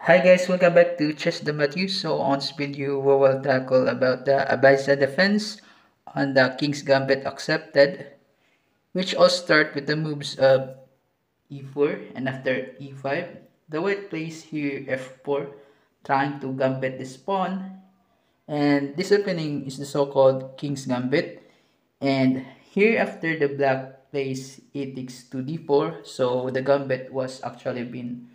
Hi guys, welcome back to Chess the Matthew. So on this video, we will tackle about the Abbasid defense on the King's Gambit accepted, which all start with the moves of e4 and after e5. The white plays here f4, trying to gambit this pawn, and this opening is the so-called King's Gambit. And here after the black plays e takes to d4, so the gambit was actually been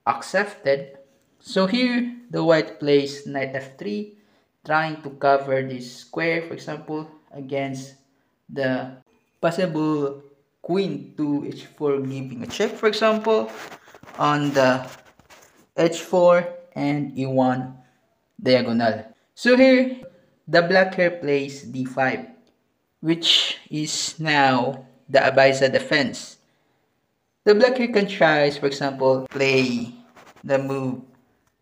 accepted. So here, the white plays knight f3, trying to cover this square, for example, against the possible queen to h4, giving a check, for example, on the h4 and e1 diagonal. So here, the black here plays d5, which is now the Abbasid defense. The black here can try, for example, play the move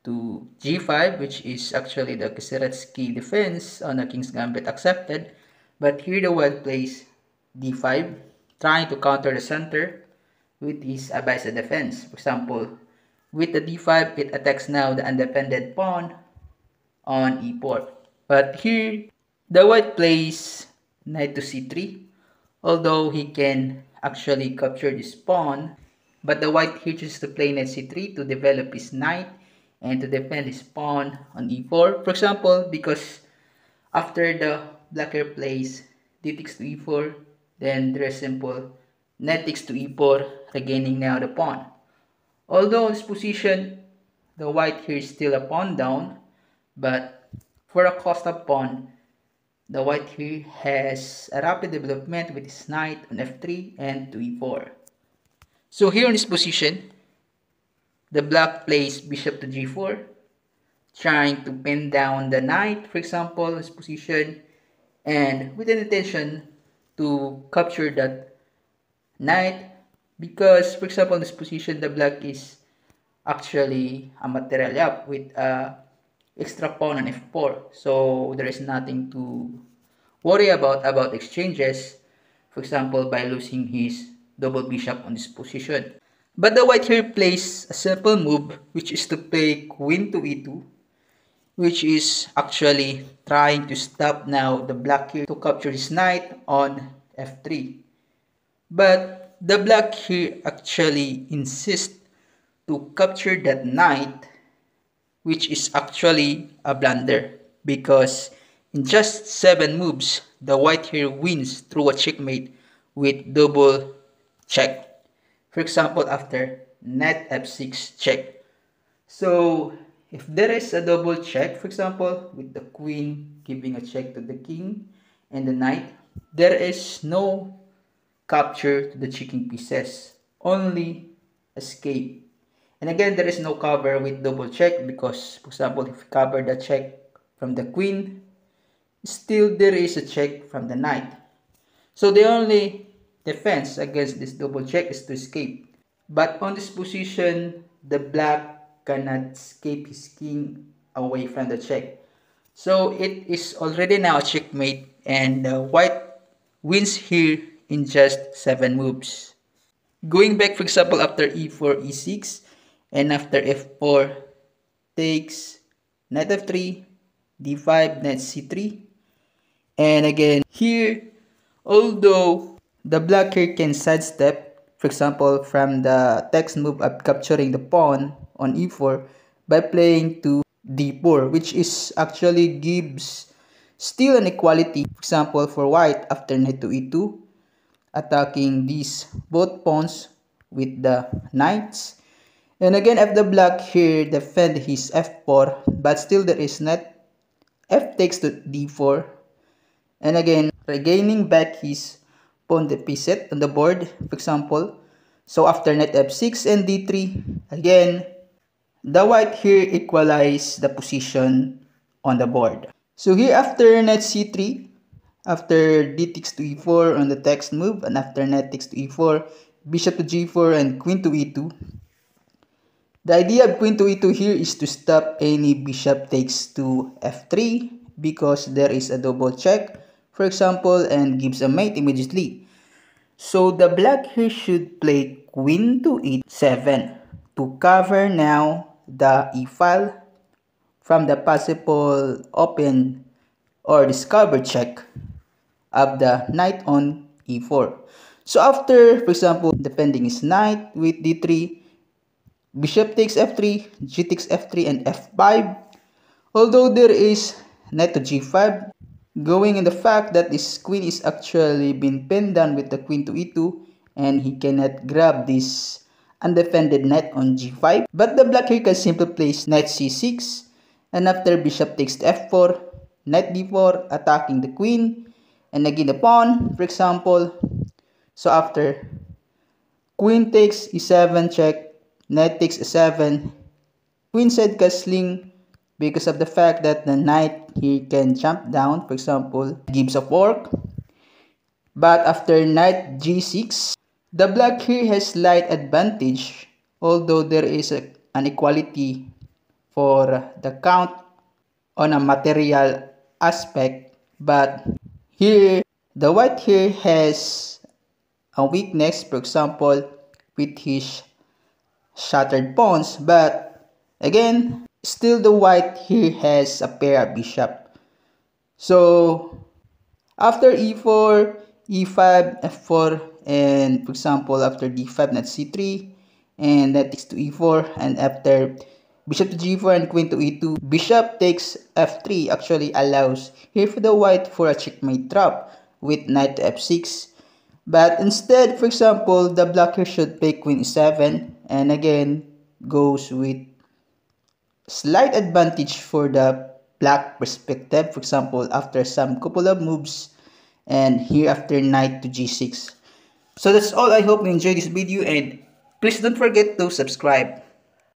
to g5, which is actually the Kisaretsky defense on the King's Gambit accepted. But here the white plays d5, trying to counter the center with his Abbasid defense. For example, with the d5, it attacks now the independent pawn on e4. But here, the white plays knight to c3, although he can actually capture this pawn. But the white here chooses to play knight c3 to develop his knight and to defend his pawn on e4. For example, because after the black here plays d takes to e4, then there is simple knight takes to e4, regaining now the pawn. Although in this position, the white here is still a pawn down, but for a cost of pawn, the white here has a rapid development with his knight on f3 and to e4. So here in this position, the black plays bishop to g4, trying to pin down the knight, for example, in this position, and with an intention to capture that knight, because, for example, in this position, the black is actually a material up with a extra pawn on f4, so there is nothing to worry about exchanges, for example, by losing his double bishop on this position. But the white here plays a simple move, which is to play queen to e2, which is actually trying to stop now the black here to capture his knight on f3. But the black here actually insists to capture that knight, which is actually a blunder, because in just 7 moves, the white here wins through a checkmate with double check. For example, after knight f6 check. So if there is a double check, for example, with the queen giving a check to the king and the knight, there is no capture to the checking pieces, only escape. And again, there is no cover with double check because, for example, if you cover the check from the queen, still there is a check from the knight. So the only defense against this double check is to escape. But on this position, the black cannot escape his king away from the check. So it is already now a checkmate, and white wins here in just 7 moves. Going back, for example, after e4, e6, and after f4 takes knight f3, d5, knight c3, and again here, although the black here can sidestep, for example, from the text move of capturing the pawn on e4 by playing to d4, which is actually gives still an equality, for example, for white after knight to e2, attacking these both pawns with the knights. And again, if the black here defend his f4, but still there is knight f takes to d4, and again regaining back his pawn deficit on the board, for example. So after knight f6 and d3, again the white here equalize the position on the board. So here after knight c3, after d takes to e4 on the text move, and after knight takes to e4, bishop to g4 and queen to e2. The idea of queen to e2 here is to stop any bishop takes to f3 because there is a double check, for example, and gives a mate immediately. So the black here should play queen to e7 to cover now the e-file from the possible open or discover check of the knight on e4. So after, for example, defending his knight with d3, bishop takes f3, g takes f3, and f5. Although there is knight to g5, going in the fact that this queen is actually been pinned down with the queen to e2, and he cannot grab this undefended knight on g5. But the black here can simply place knight c6, and after bishop takes to f4, knight d4, attacking the queen, and again the pawn, for example. So after queen takes e7 check, knight takes e7, queenside castling, because of the fact that the knight here can jump down, for example, gives a fork. But after knight g6, the black here has slight advantage, although there is an equality for the count on a material aspect. But here, the white here has a weakness, for example, with his shattered pawns. But again, still the white here has a pair of bishop. So after e4, e5, f4, and for example after d5, knight c3, and that takes to e4, and after bishop to g4 and queen to e2, bishop takes f3 actually allows here for the white for a checkmate trap with knight to f6. But instead, for example, the black here should pick queen e7, and again goes with slight advantage for the black perspective, for example after some couple of moves, and here after knight to g6. So that's all. I hope you enjoyed this video, and please don't forget to subscribe.